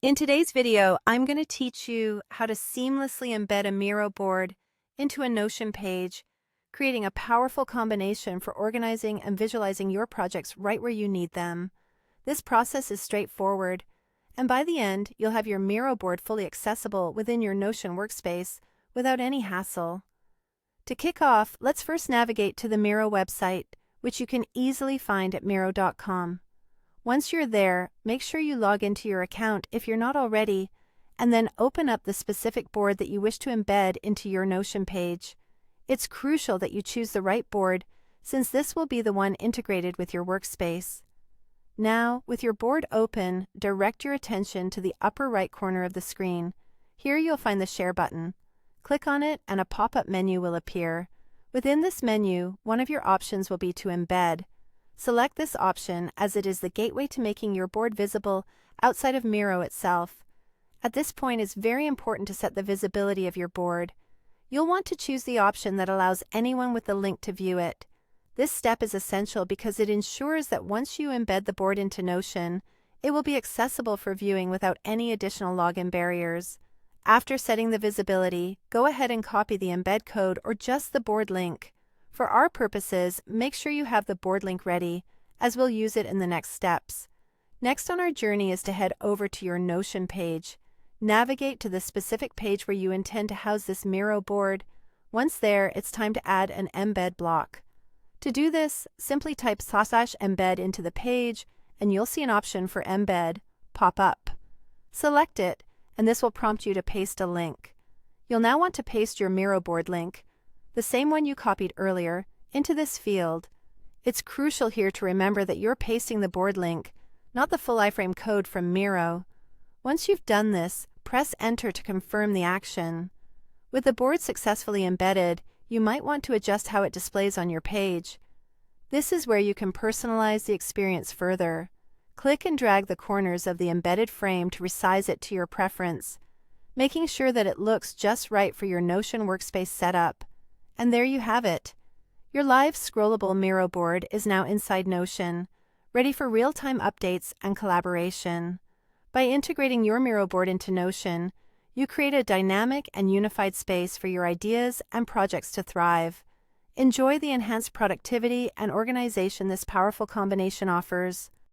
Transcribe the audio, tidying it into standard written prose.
In today's video, I'm going to teach you how to seamlessly embed a Miro board into a Notion page, creating a powerful combination for organizing and visualizing your projects right where you need them. This process is straightforward, and by the end, you'll have your Miro board fully accessible within your Notion workspace without any hassle. To kick off, let's first navigate to the Miro website, which you can easily find at miro.com. Once you're there, make sure you log into your account if you're not already, and then open up the specific board that you wish to embed into your Notion page. It's crucial that you choose the right board, since this will be the one integrated with your workspace. Now, with your board open, direct your attention to the upper right corner of the screen. Here you'll find the Share button. Click on it and a pop-up menu will appear. Within this menu, one of your options will be to embed. Select this option as it is the gateway to making your board visible outside of Miro itself. At this point, it's very important to set the visibility of your board. You'll want to choose the option that allows anyone with the link to view it. This step is essential because it ensures that once you embed the board into Notion, it will be accessible for viewing without any additional login barriers. After setting the visibility, go ahead and copy the embed code or just the board link. For our purposes, make sure you have the board link ready, as we'll use it in the next steps. Next on our journey is to head over to your Notion page. Navigate to the specific page where you intend to house this Miro board. Once there, it's time to add an embed block. To do this, simply type /embed into the page, and you'll see an option for embed pop up. Select it, and this will prompt you to paste a link. You'll now want to paste your Miro board link, the same one you copied earlier, into this field. It's crucial here to remember that you're pasting the board link, not the full iframe code from Miro. Once you've done this, press Enter to confirm the action. With the board successfully embedded, you might want to adjust how it displays on your page. This is where you can personalize the experience further. Click and drag the corners of the embedded frame to resize it to your preference, making sure that it looks just right for your Notion workspace setup. And there you have it. Your live scrollable Miro board is now inside Notion, ready for real-time updates and collaboration. By integrating your Miro board into Notion, you create a dynamic and unified space for your ideas and projects to thrive. Enjoy the enhanced productivity and organization this powerful combination offers.